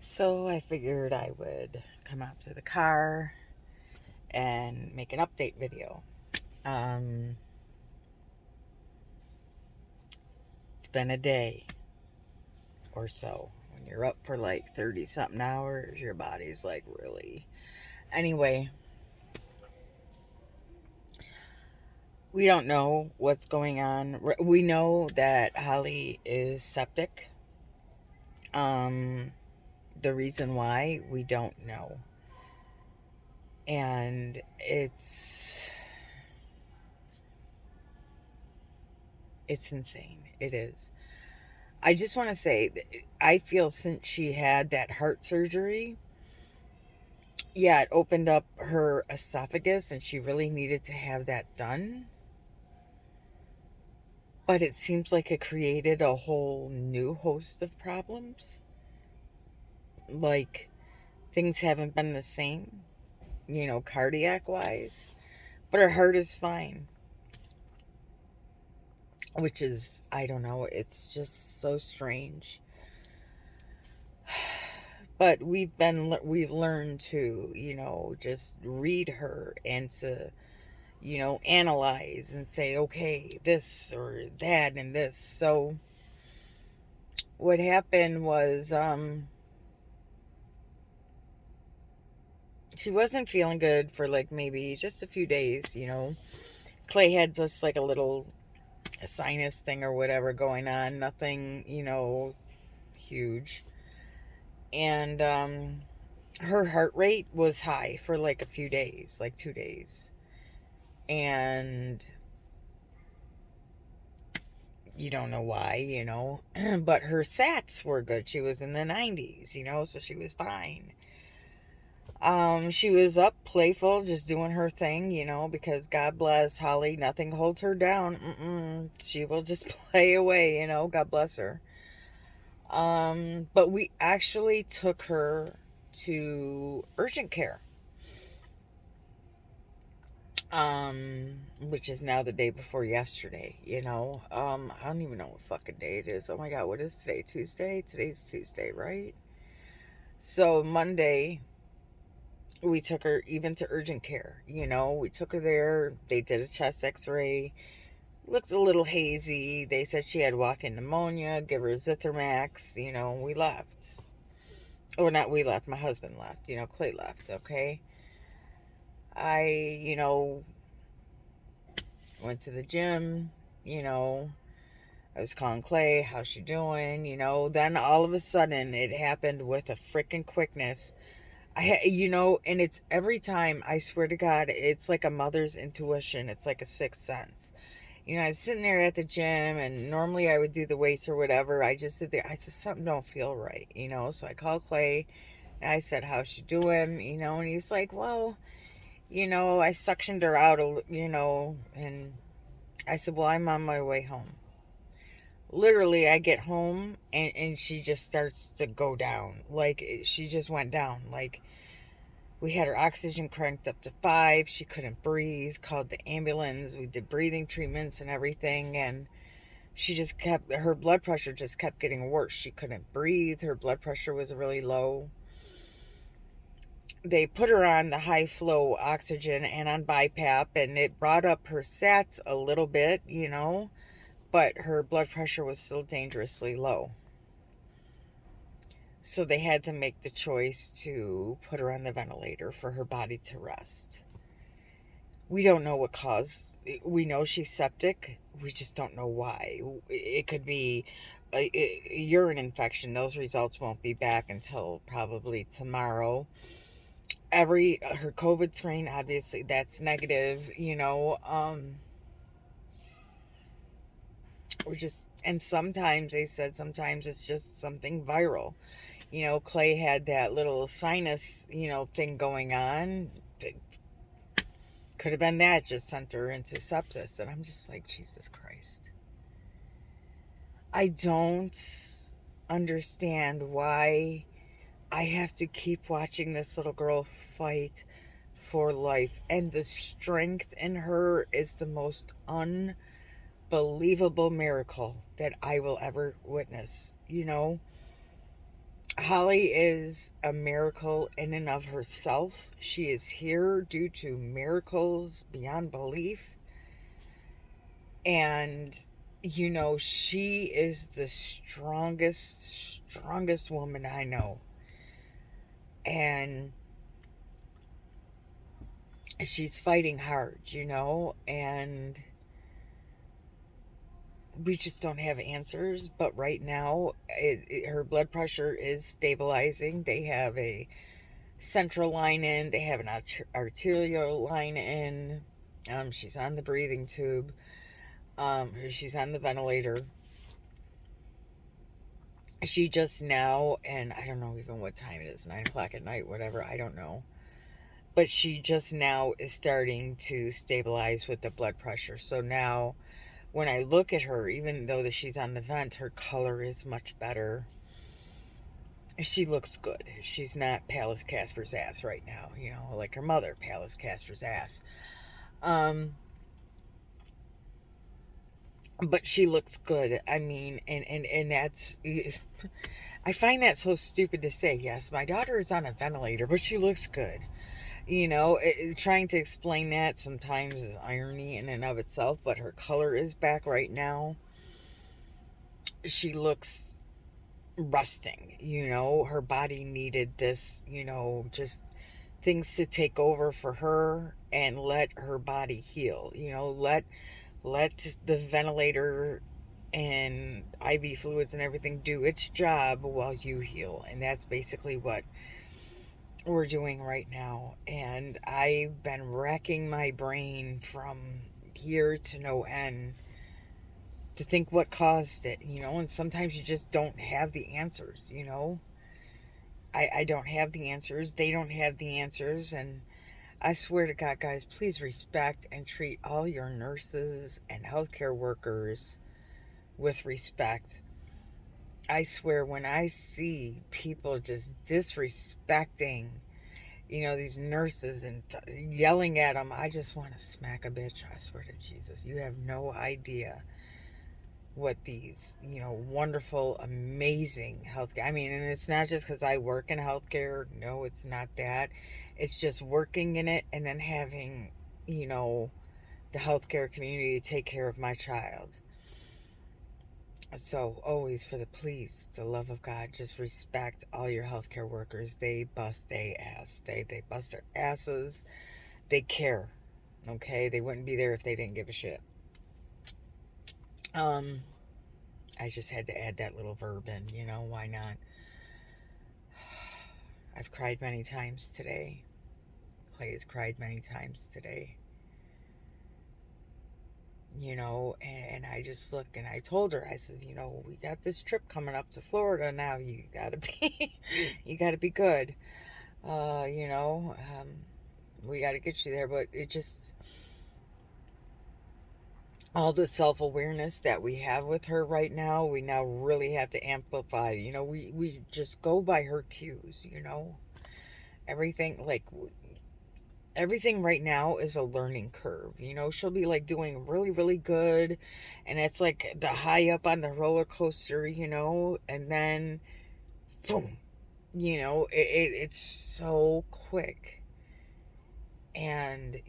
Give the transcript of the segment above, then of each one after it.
So I figured I would come out to the car and make an update video. Um, it's been a day or so. When you're up for like 30 something hours, your body's like, really. Anyway, we don't know what's going on. We know that Holly is septic. Um, the reason why, we don't know. And it's insane. It is. I just want to say, I feel since she had that heart surgery, yeah, it opened up her esophagus and she really needed to have that done. But it seems like it created a whole new host of problems. Like, things haven't been the same, cardiac wise. But her heart is fine, which is, I don't know, it's just so strange. But we've learned to, just read her and to, analyze and say, okay, this or that and this. So what happened was, she wasn't feeling good for like maybe just a few days. Clay had just like a little sinus thing or whatever going on, nothing, huge. And her heart rate was high for like a few days, like 2 days. And you don't know why. But her sats were good. She was in the 90s, so she was fine. She was up, playful, just doing her thing, because God bless Holly, nothing holds her down. She will just play away, God bless her. But we actually took her to urgent care. Which is now the day before yesterday. I don't even know what fucking day it is. Oh my god, what is today? Tuesday? Today's Tuesday, right? So Monday, we took her even to urgent care. We took her there. They did a chest x-ray. Looked a little hazy. They said she had walk-in pneumonia. Give her Zithromax. We left. Or not we left, my husband left. Clay left, okay? I went to the gym. you know I was calling Clay, how's she doing? Then all of a sudden it happened with a freaking quickness. And it's every time, I swear to God, it's like a mother's intuition. It's like a sixth sense. I was sitting there at the gym, and normally I would do the weights or whatever. I just sit there. I said, something don't feel right. So I called Clay, and I said, how's she doing? And he's like, well, I suctioned her out, and I said, well, I'm on my way home. Literally, I get home, and she just starts to go down. Like, she just went down. Like, we had her oxygen cranked up to 5. She couldn't breathe. Called the ambulance. We did breathing treatments and everything. And her blood pressure just kept getting worse. She couldn't breathe. Her blood pressure was really low. They put her on the high flow oxygen and on BiPAP, and it brought up her sats a little bit, but her blood pressure was still dangerously low. So they had to make the choice to put her on the ventilator for her body to rest. We don't know what caused. We know she's septic. We just don't know why. It could be a urine infection. Those results won't be back until probably tomorrow. Her COVID strain, obviously, that's negative. We're just, and sometimes they said sometimes it's just something viral. Clay had that little sinus, thing going on. Could have been that just sent her into sepsis. And I'm just like, Jesus Christ. I don't understand why I have to keep watching this little girl fight for life. And the strength in her is the most unbelievable miracle that I will ever witness. Holly is a miracle in and of herself. She is here due to miracles beyond belief. And, she is the strongest woman I know. And she's fighting hard, and we just don't have answers. But right now, her blood pressure is stabilizing. They have a central line in, they have an arterial line in. She's on the breathing tube. She's on the ventilator. She just now, and I don't know even what time it is, 9 o'clock at night, whatever, I don't know. But she just now is starting to stabilize with the blood pressure. So now, when I look at her, even though that she's on the vent, her color is much better. She looks good. She's not pale as Casper's ass right now, like her mother, pale as Casper's ass. Um, but she looks good. I mean, and that's, I find that so stupid to say. Yes, my daughter is on a ventilator, but she looks good. Trying to explain that sometimes is irony in and of itself, but her color is back right now. She looks rusting, her body needed this, just things to take over for her and let her body heal, let the ventilator and IV fluids and everything do its job while you heal. And that's basically what we're doing right now. And I've been racking my brain from here to no end to think what caused it, and sometimes you just don't have the answers. I don't have the answers. They don't have the answers. And I swear to God, guys, please respect and treat all your nurses and healthcare workers with respect. I swear, when I see people just disrespecting, these nurses and yelling at them, I just want to smack a bitch. I swear to Jesus. You have no idea what these, wonderful, amazing healthcare. I mean, and it's not just because I work in healthcare. No, it's not that. It's just working in it and then having, the healthcare community to take care of my child. So always, for the love of God, just respect all your healthcare workers. They bust their ass. They bust their asses. They care. Okay, they wouldn't be there if they didn't give a shit. I just had to add that little verb in. Why not? I've cried many times today. Clay has cried many times today. And I just looked and I told her, I says, we got this trip coming up to Florida now. You gotta be, you gotta be good. We gotta get you there. But it just, all the self-awareness that we have with her right now, we now really have to amplify. We just go by her cues. Everything, like, everything right now is a learning curve. She'll be like doing really, really good. And it's like the high up on the roller coaster, and then boom, it's so quick. And,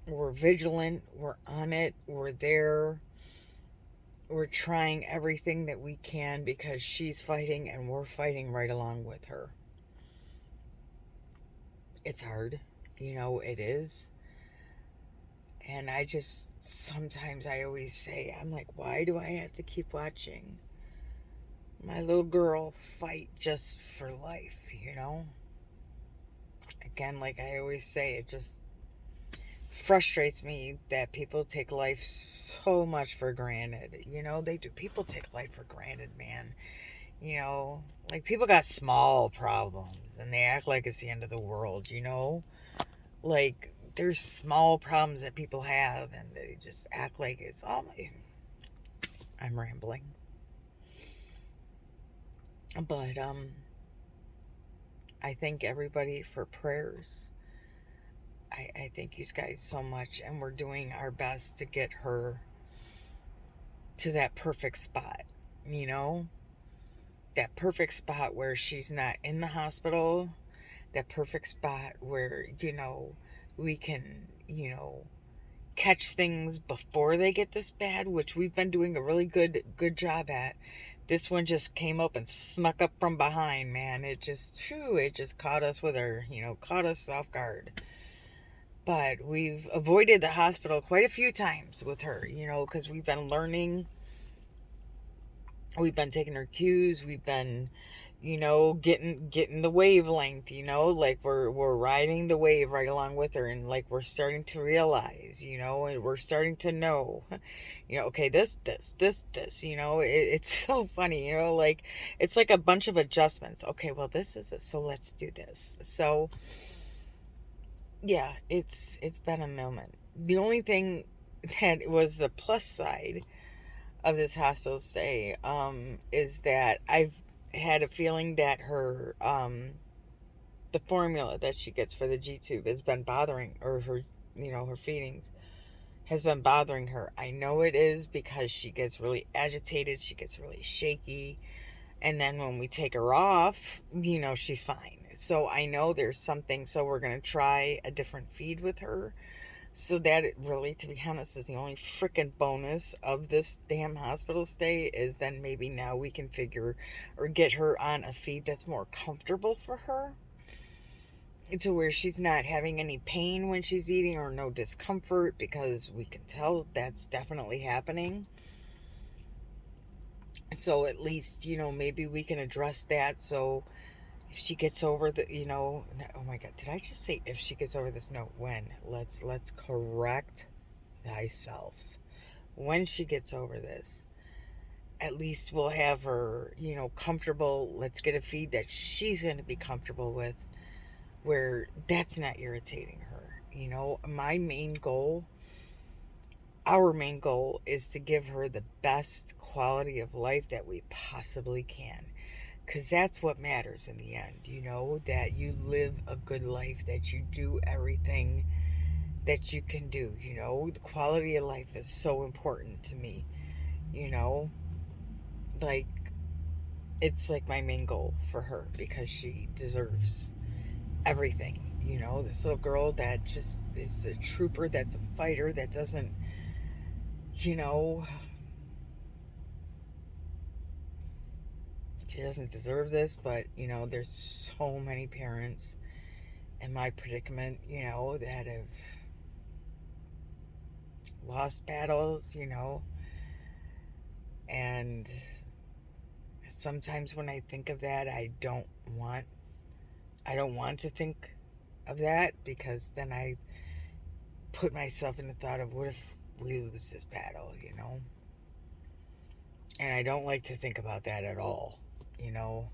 we're vigilant, we're on it, we're there, we're trying everything that we can because she's fighting and we're fighting right along with her. It's hard, it is. And I just, sometimes I always say, I'm like, why do I have to keep watching my little girl fight just for life, Again, like I always say, it just frustrates me that people take life so much for granted. They do. People take life for granted, man. Like people got small problems and they act like it's the end of the world. Like there's small problems that people have and they just act like it's all I'm rambling. But I thank everybody for prayers. I thank you guys so much, and we're doing our best to get her to that perfect spot, you know? that perfect spot where she's not in the hospital, that perfect spot where, we can, catch things before they get this bad, which we've been doing a really good job at. This one just came up and snuck up from behind, man. It just caught us with her, caught us off guard. But we've avoided the hospital quite a few times with her, because we've been learning. We've been taking her cues. We've been, getting the wavelength, like we're riding the wave right along with her, and like we're starting to realize, and we're starting to know, okay, this, it's so funny, like it's like a bunch of adjustments. Okay, well, this is it, so let's do this. So yeah, it's been a moment. The only thing that was the plus side of this hospital stay is that I've had a feeling that her the formula that she gets for the G tube has been bothering, or her, her feedings has been bothering her. I know it is because she gets really agitated, she gets really shaky, and then when we take her off, she's fine. So I know there's something, so we're going to try a different feed with her. So that really, to be honest, is the only freaking bonus of this damn hospital stay, is then maybe now we can figure or get her on a feed that's more comfortable for her, to where she's not having any pain when she's eating or no discomfort, because we can tell that's definitely happening. So at least, maybe we can address that. So if she gets over the, oh my God, did I just say if she gets over this? No, when? Let's correct thyself. When she gets over this, at least we'll have her, comfortable. Let's get a feed that she's going to be comfortable with, where that's not irritating her. My main goal, our main goal, is to give her the best quality of life that we possibly can. Because that's what matters in the end, that you live a good life, that you do everything that you can do. The quality of life is so important to me, like it's like my main goal for her, because she deserves everything. This little girl that just is a trooper, that's a fighter, that doesn't, you know, she doesn't deserve this, but, there's so many parents in my predicament, that have lost battles, and sometimes when I think of that, I don't want to think of that, because then I put myself in the thought of, what if we lose this battle, And I don't like to think about that at all, you know.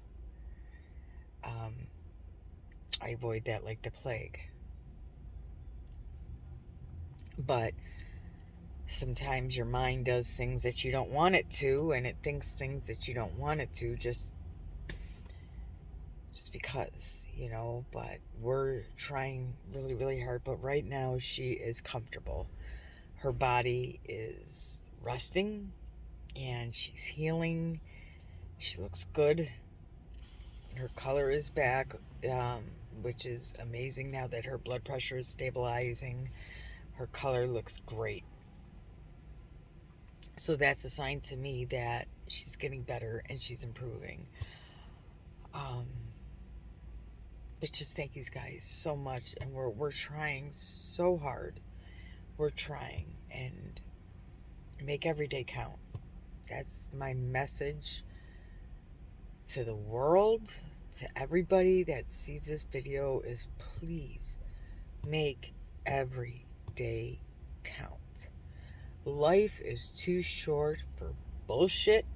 Um, I avoid that like the plague. But sometimes your mind does things that you don't want it to, and it thinks things that you don't want it to, just because, but we're trying really, really hard. But right now she is comfortable. Her body is resting and she's healing. She looks good. Her color is back, which is amazing now that her blood pressure is stabilizing. Her color looks great. So that's a sign to me that she's getting better and she's improving. But just thank you guys so much, and we're trying so hard. We're trying, and make every day count. That's my message to the world, to everybody that sees this video, is please make every day count. Life is too short for bullshit.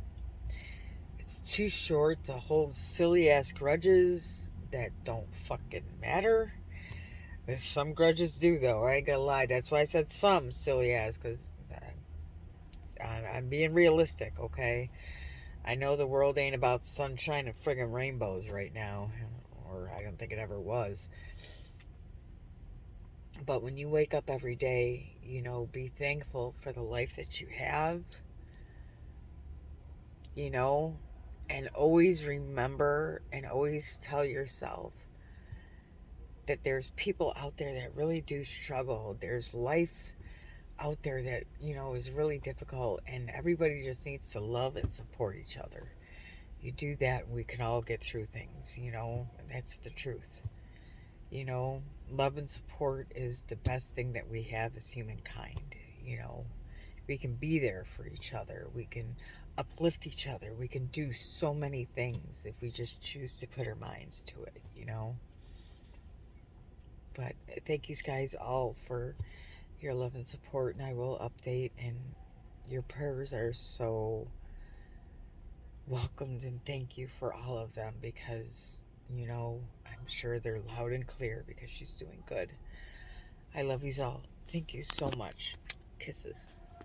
It's too short to hold silly ass grudges that don't fucking matter. Some grudges do, though. I ain't gonna lie. That's why I said some silly ass, because I'm being realistic, okay? I know the world ain't about sunshine and friggin' rainbows right now, or I don't think it ever was. But when you wake up every day, be thankful for the life that you have. And always remember and always tell yourself that there's people out there that really do struggle. There's life out there that, is really difficult, and everybody just needs to love and support each other. You do that, we can all get through things, that's the truth. Love and support is the best thing that we have as humankind. You know, we can be there for each other, we can uplift each other, we can do so many things if we just choose to put our minds to it. But thank you guys all for your love and support, and I will update, and your prayers are so welcomed, and thank you for all of them, because I'm sure they're loud and clear because she's doing good. I love you all. Thank you so much. Kisses.